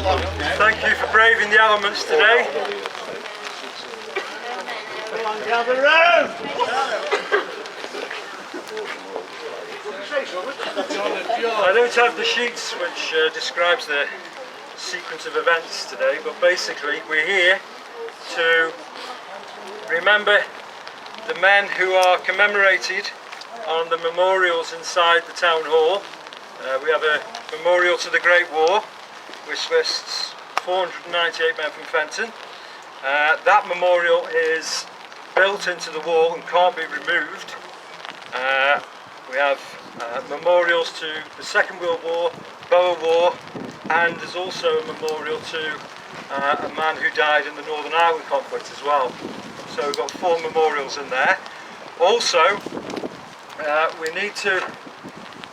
Thank you for braving the elements today. Come on, gather round! I don't have the sheets which describes the sequence of events today, but basically we're here to remember the men who are commemorated on the memorials inside the town hall. We have a memorial to the Great War which lists 498 men from Fenton. That memorial is built into the wall and can't be removed. We have memorials to the Second World War, Boer War, and there's also a memorial to a man who died in the Northern Ireland conflict as well. So we've got 4 memorials in there. Also, we need to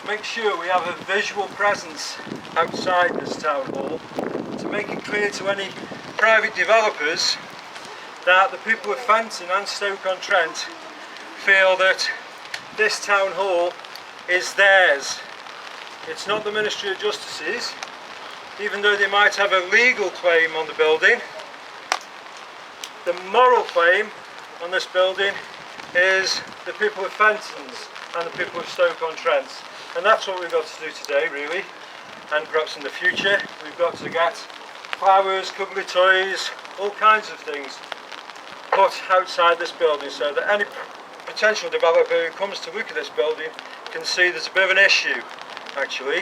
make sure we have a visual presence outside this town hall to make it clear to any private developers that the people of Fenton and Stoke-on-Trent feel that this town hall is theirs. It's not the Ministry of Justice's, even though they might have a legal claim on the building. The moral claim on this building is the people of Fenton's and the people of Stoke-on-Trent. And that's what we've got to do today, really, and perhaps in the future. We've got to get flowers, cuddly toys, all kinds of things put outside this building so that any potential developer who comes to look at this building can see there's a bit of an issue, actually.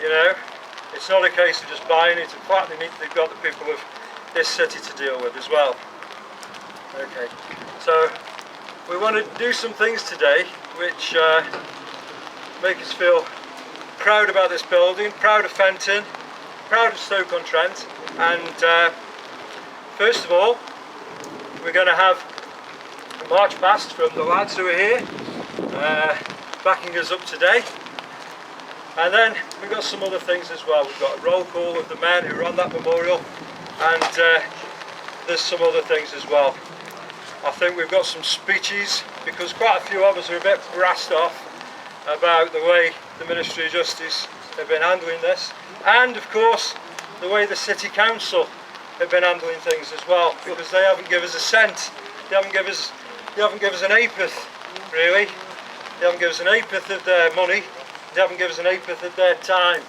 You know, it's not a case of just buying it and flattening it, they've got the people of this city to deal with as well. Okay, so we want to do some things today which make us feel proud about this building, proud of Fenton, proud of Stoke-on-Trent, and first of all we're going to have a march past from the lads who are here backing us up today, and then we've got some other things as well. We've got a roll call of the men who are on that memorial, and there's some other things as well. I think we've got some speeches because quite a few of us are a bit brassed off about the way the Ministry of Justice have been handling this, and of course the way the City Council have been handling things as well, because they haven't given us a cent, they haven't given us an eighth, really. They haven't given us an eighth of their money, they haven't given us an eighth of their time.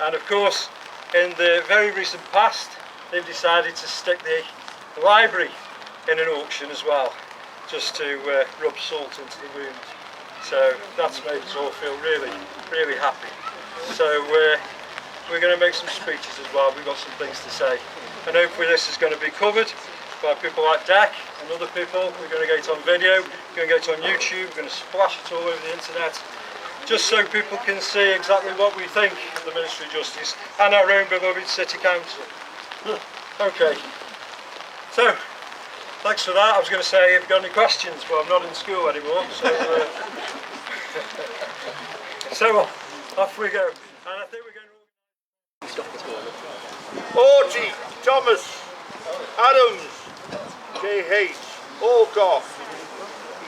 And of course, in the very recent past, they've decided to stick the library in an auction as well, just to rub salt into the wound. So that's made us all feel really, really happy. So we're going to make some speeches as well. We've got some things to say, and hopefully this is going to be covered by people like Deck and other people. We're going to get it on video, we're going to get it on YouTube, we're going to splash it all over the internet, just so people can see exactly what we think of the Ministry of Justice and our own beloved City Council. Okay, so thanks for that. I was going to say, have you got any questions? Well, I'm not in school anymore, so off we go. And I think we're going to... Orty, Thomas, Adams, J.H., Alcock,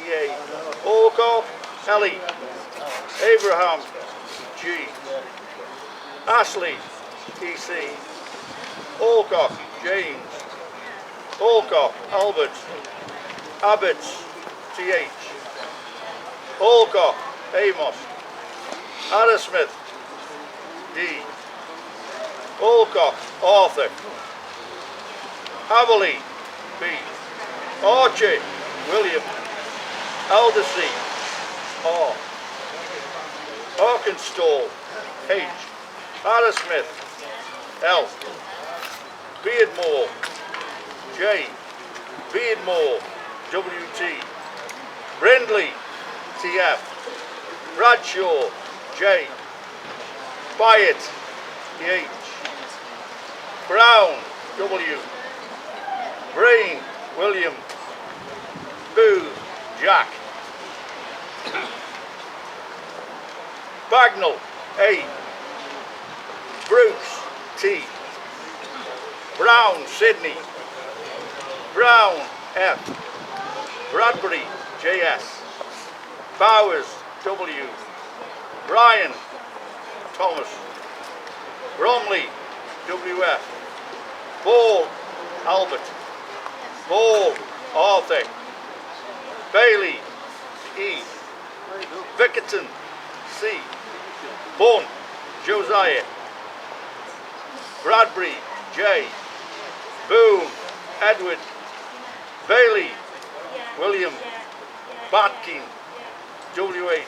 E.A., Alcock, Ellie, Abraham, G, Ashley, E.C., Alcock, James, Alcock, Albert, Abbott, T.H., Alcock, Amos, Addersmith, D, Alcock, Arthur, Haverley, B, Archer, William, Aldersey, R, Arkenstall, H, Addersmith, L, Beardmore, J, Beardmore, W.T, Brindley, T.F, Bradshaw, J, Byatt, H, Brown, W, Brain, William, Booth, Jack, Bagnall, A, Bruce, T, Brown, Sydney, Brown, F, Bradbury, J.S, Bowers, W, Bryan, Thomas, Bromley, W.F. Ball, Albert. Ball, Arthur. Bailey, E. Vickerton, C. Bunn, Josiah. Bradbury, J. Boone, Edward. Bailey, William. Batkin, W.H.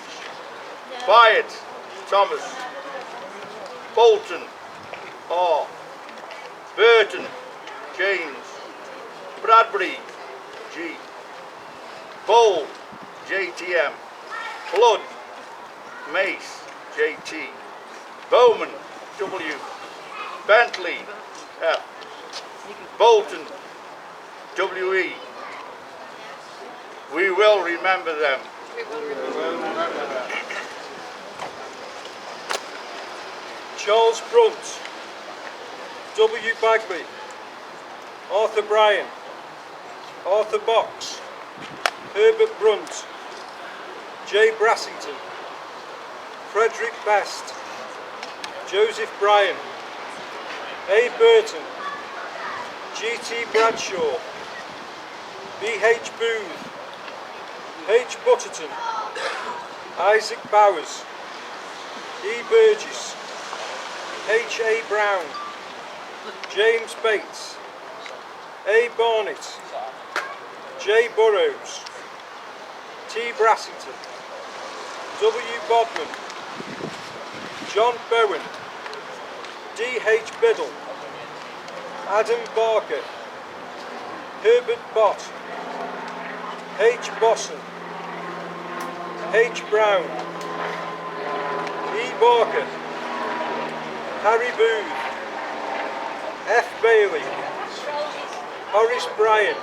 Byatt, Thomas. Bolton, R. Burton, James. Bradbury, G. Bowl, JTM. Flood, Mace, JT. Bowman, W. Bentley, F. Bolton, WE. We will remember them. Charles Brunt, W. Bagby, Arthur Bryan, Arthur Box, Herbert Brunt, J. Brassington, Frederick Best, Joseph Bryan, A. Burton, G.T. Bradshaw, B.H. Booth, H. Butterton, Isaac Bowers, E. Burgess, H. A. Brown, James Bates, A. Barnett, J. Burrows, T. Brassington, W. Bodman, John Bowen, D. H. Biddle, Adam Barker, Herbert Bott, H. Bosson, H. Brown, E. Barker, Harry Booth, F. Bailey, Horace Bryan,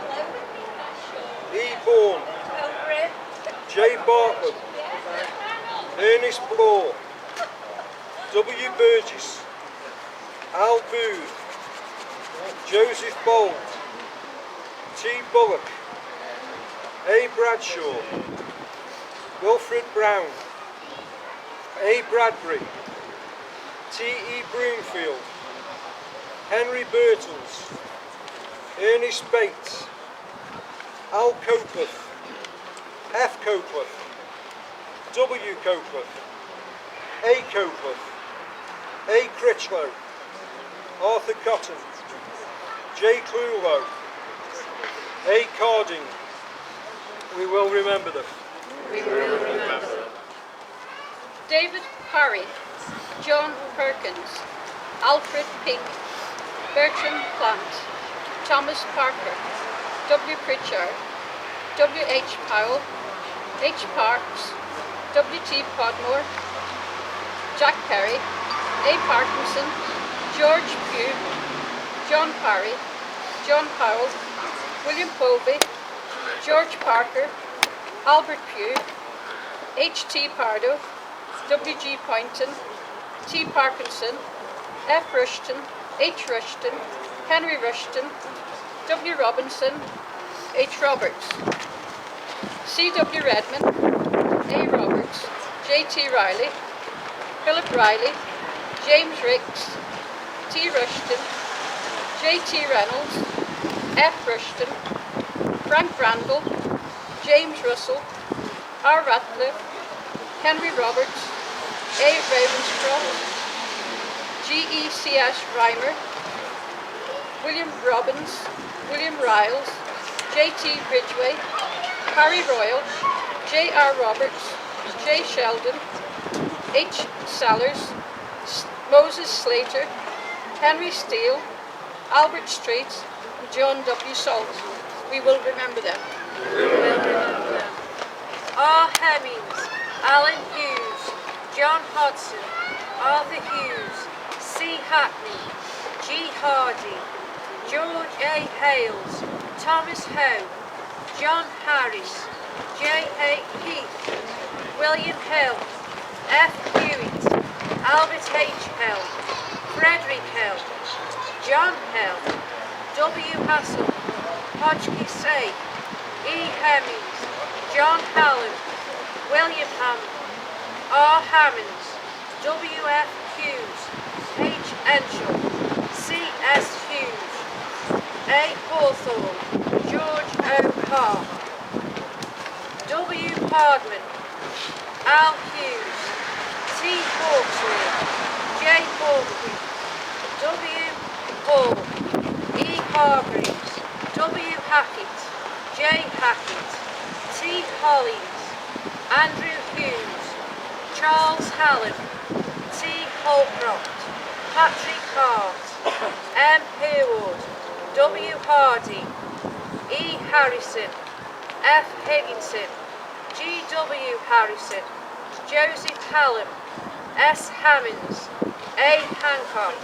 E. Bourne, J. Bartlett, Ernest Bloor, W. Burgess, Al Booth, Joseph Bolt, T. Bullock, A. Bradshaw, Wilfred Brown, A. Bradbury, T. E. Broomfield, Henry Birtles, Ernest Bates, Al Copeland, F. Copeland, W. Copeland, A. Copeland, A. Critchlow, Arthur Cotton, J. Clulow, A. Carding. We will remember them. We will remember them. David Parry, John Perkins, Alfred Pink, Bertram Plant, Thomas Parker, W. Pritchard, W. H. Powell, H. Parks, W. T. Podmore, Jack Perry, A. Parkinson, George Pugh, John Parry, John Powell, William Povey, George Parker, Albert Pugh, H. T. Pardo, W. G. Poynton, T. Parkinson, F. Rushton, H. Rushton, Henry Rushton, W. Robinson, H. Roberts, C. W. Redmond, A. Roberts, J. T. Riley, Philip Riley, James Ricks, T. Rushton, J. T. Reynolds, F. Rushton, Frank Randall, James Russell, R. Ratcliffe, Henry Roberts, A. Ravenscroft, G.E.C.S. Reimer, William Robbins, William Riles, J.T. Ridgway, Harry Royal, J.R. Roberts, J. Sheldon, H. Sellers, Moses Slater, Henry Steele, Albert Street, and John W. Salt. We will remember them. We will remember them. R. Hemmings, Alan Hughes, John Hodson, Arthur Hughes, C. Hackney, G. Hardy, George A. Hales, Thomas Howe, John Harris, J. A. Heath, William Hill, F. Hewitt, Albert H. Hill, Frederick Hill, John Hill, W. Hassel, Hodgkiss A. E. Hemmings, John Hallam, William Hammond, R. Hammonds, W. F. Hughes, H. Enshall, C. A. Hawthorne, George O. Carr, W. Hardman, Al Hughes, T. Hawksley, J. Hornby, W. Hall, E. Hargreaves, W. Hackett, J. Hackett, T. Hollins, Andrew Hughes, Charles Hallam, T. Holcroft, Patrick Hart, M. Harewood, W. Hardy, E. Harrison, F. Higginson, G. W. Harrison, Joseph Hallam, S. Hammonds, A. Hancock,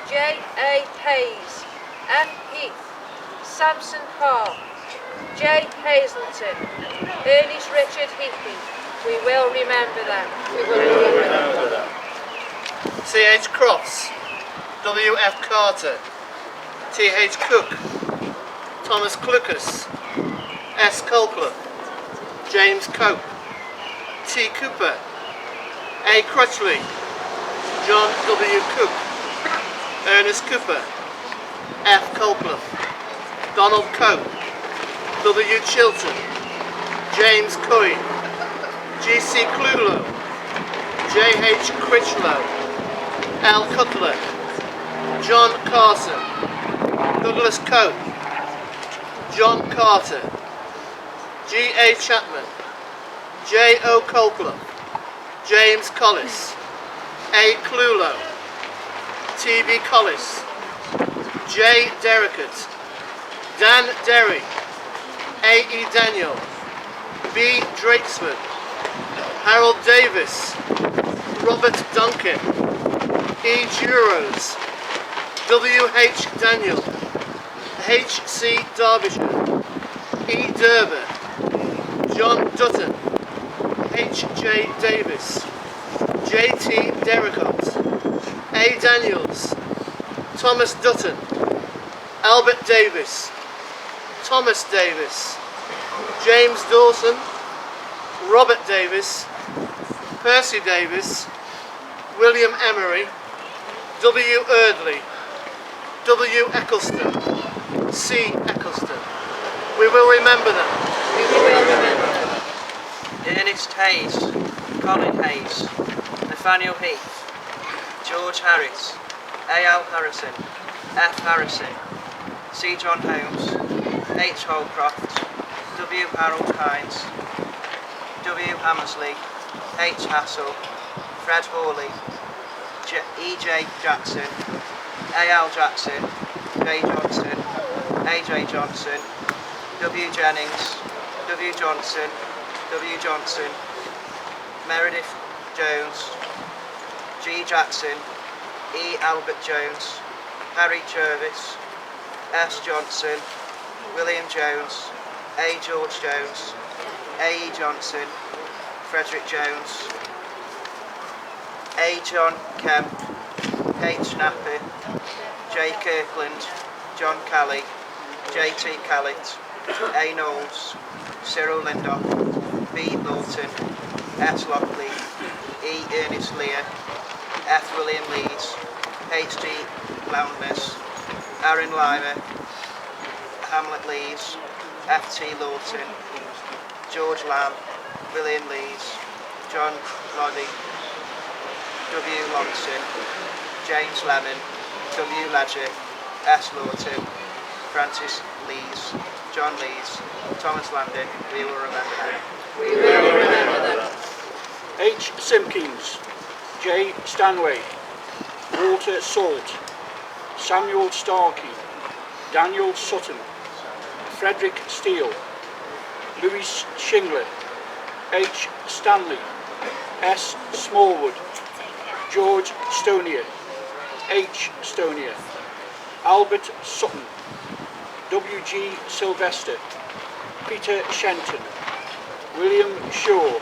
J. A. Hayes, F. Heath, Samson Park, J. Hazleton, Ernest Richard Hippie. We will remember them. We will remember them. C.H. Crofts, W.F. Carter, T.H. Cook, Thomas Clucas, S. Colclough, James Cope, T. Cooper, A. Crutchley, John W. Cook, Ernest Cooper, F. Colclough, Donald Cope, W. Chilton, James Coyne, G.C. Clulow, J.H. Critchlow, L. Cutler, John Carson, Douglas Cope, John Carter, G.A. Chapman, J. O. Colclough, James Collis, A. Clulow, T.B. Collis, J. Derrickett, Dan Derry, A. E. Daniel, B. Drakesford, Harold Davis, Robert Duncan, E. Duros, W. H. Daniel, H. C. Derbyshire, E. Derber, John Dutton, H. J. Davis, J. T. Derricott, A. Daniels, Thomas Dutton, Albert Davis, Thomas Davis, James Dawson, Robert Davis, Percy Davis, William Emery, W. Eardley, W. Eccleston, C. Eccleston. We will remember them. We will remember them. Ernest Hayes, Colin Hayes, Nathaniel Heath, George Harris, A. L. Harrison, F. Harrison, C. John Holmes, H. Holcroft, W. Harold Hines, W. Hammersley, H. Hassel, Fred Hawley, E. J. Jackson, A. L. Jackson, J. Johnson, A. J. Johnson, W. Jennings, W. Johnson, W. Johnson, Meredith Jones, G. Jackson, E. Albert Jones, Harry Jervis, S. Johnson, William Jones, A. George Jones, A. E. Johnson, Frederick Jones, A. John Kemp, H. Napper, J. Kirkland, John Kelly, J. T. Callett, A. Knowles, Cyril Lindop, B. Lawton, S. Lockley, E. Ernest Lear, F. William Leeds, H. G. Lowndes, Aaron Lymer, Hamlet Lees, F. T. Lawton, George Lamb, William Lees, John Loddy, W. Lonson, James Lemon, W. Ledger, S. Lawton, Francis Lees, John Lees, Thomas Landon. We will remember them. We will remember them. H. Simpkins, J. Stanway, Walter Salt, Samuel Starkey, Daniel Sutton, Frederick Steele, Louis Shingler, H. Stanley, S. Smallwood, George Stonier, H. Stonier, Albert Sutton, W. G. Sylvester, Peter Shenton, William Shaw,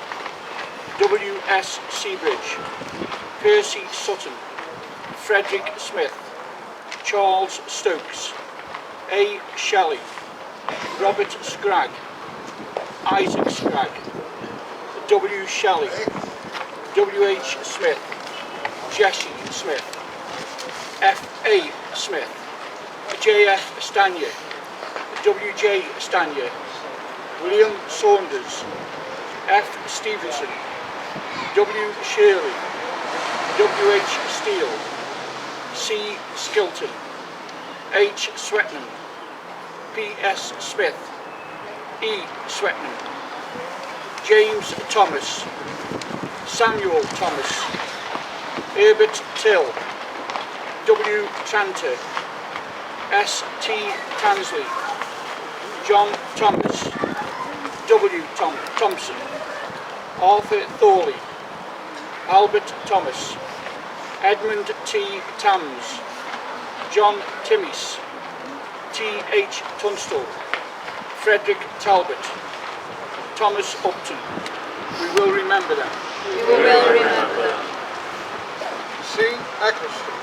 W. S. Seabridge, Percy Sutton, Frederick Smith, Charles Stokes, A. Shelley, Robert Scragg, Isaac Scragg, W. Shelley, W. H. Smith, Jesse Smith, F. A. Smith, J.F. Stanier, W.J. Stanier, William Saunders, F. Stevenson, W. Shirley, W.H. Steele, C. Skilton, H. Swetnam, P.S. Smith, E. Swetnam, James Thomas, Samuel Thomas, Herbert Till, W. Tranter, S. T. Tansley, John Thomas, W. Thompson, Arthur Thorley, Albert Thomas, Edmund T. Tams, John Timmis, T. H. Tunstall, Frederick Talbot, Thomas Upton. We will remember them. We will remember them. C. Eccleston,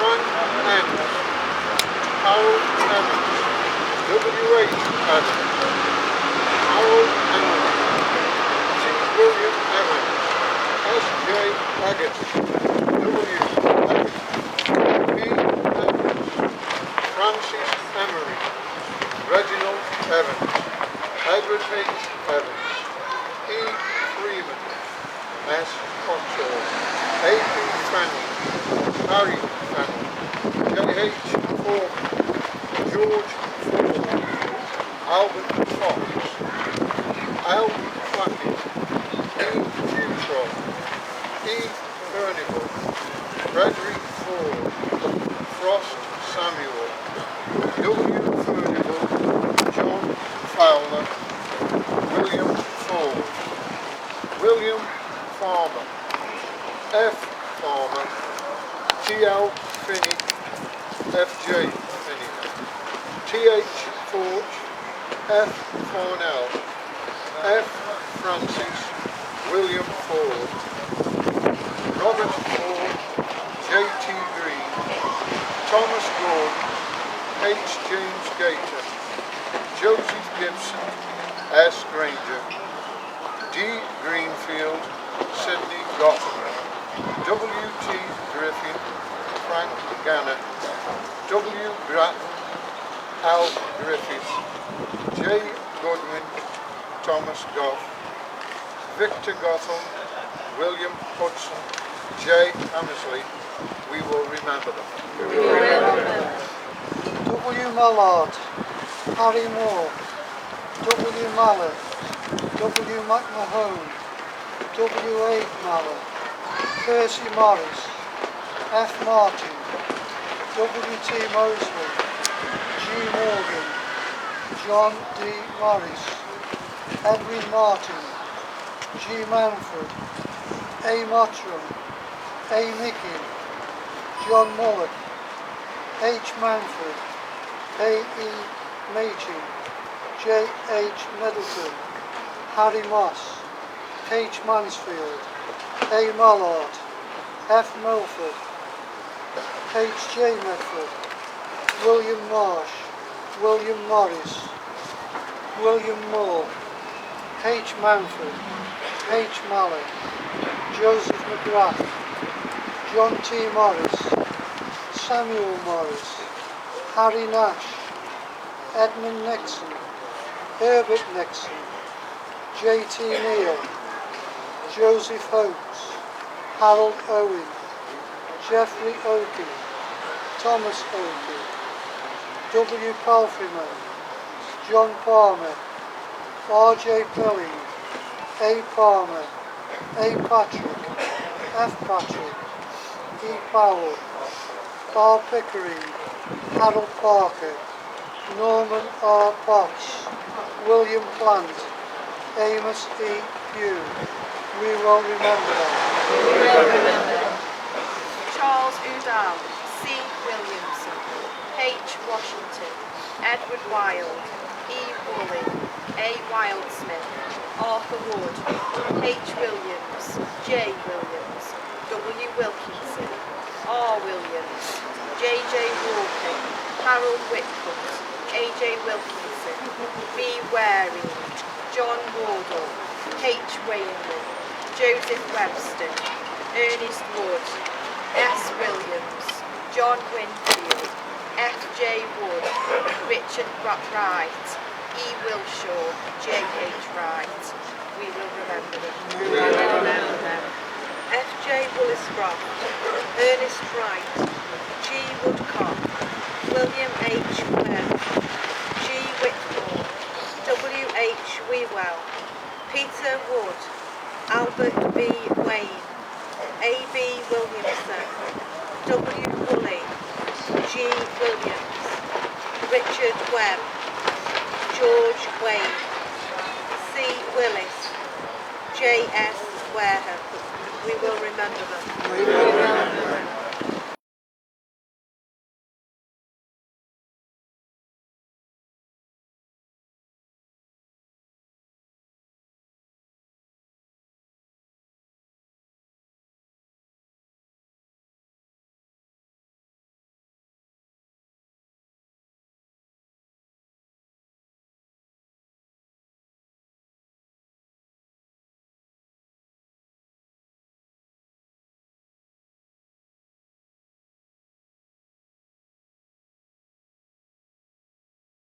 Frank Evans, Harold Evans, W.H. Evans, Harold Evans, T. William Evans, S.J. Baggett, W. Evans, P. Evans, Francis Emery, Reginald Evans, Edward H. Evans, E. Freeman, S. Conshaw, A.P. Fennell, Harry Fennell, J.H. Foreman, George Ford, Albert Fox, L. Flackett, E. Dutrow, E. Furnival, Frederick Ford, Frost Samuel, W. Furnival, John Fowler, William Ford, William Farmer, F. Farmer, T.L. Finney, F.J. Finney, T.H. Forge, F. Farnell, F. Francis, William Ford, Robert Ford, J.T. Green, Thomas Gordon, H. James Gator, Joseph Gibson, S. Granger, D. Greenfield, Sidney Gotham, W.T. Griffin, Frank Ganner, W. Grattan, Al Griffith, J. Goodwin, Thomas Goff, Victor Gotham, William Hudson, J. Hammersley. We will remember them. W. Mallard, Harry Moore, W. Mallard, W. McMahon, W. A. Mallard, Percy Morris, F. Martin, W. T. Mosley, G. Morgan, John D. Morris, Edwin Martin, G. Manford, A. Mottram, A. Mickey, John Mullock, H. Manford, A. E. Machin, J. H. Middleton, Harry Moss, H. Mansfield, A. Mallard, F. Milford, H. J. Medford, William Marsh, William Morris, William Moore, H. Manford, H. Mallard, Joseph McGrath, John T. Morris, Samuel Morris, Harry Nash, Edmund Nixon, Herbert Nixon, J.T. Neal, Joseph Oates, Harold Owen, Geoffrey Oaken, Thomas Oaken, W. Palfreyman, John Palmer, R.J. Pilling, A. Palmer, A. Patrick, F. Patrick, E. Powell, R. Pickering, Harold Parker, Norman R. Potts, William Plant, Amos E. Pugh. We will remember them. We will remember them. Charles Udall, C. Williamson, H. Washington, Edward Wilde, E. Woolley, A. Wildsmith, Arthur Wood, H. Williams, J. Williams, W. Wilkinson, R. Williams, J.J. Walker, Harold Whitcutt, A.J. Wilkinson, B. Waring, John Wardle, H. Wainman, Joseph Webster, Ernest Wood, S. Williams, John Winfield, F.J. Wood, Richard Wright, E. Wilshaw, J.H. Wright. We will remember them. F.J. Williscroft, Ernest Wright, G. Woodcock, William H. Webb, G. Whitmore, W. H. Wewell, Peter Wood, Albert B. Wayne, A. B. Williamson, W. Woolley, G. Williams, Richard Webb, George Wade, C. Willis, J. S. Wareham. We will remember them.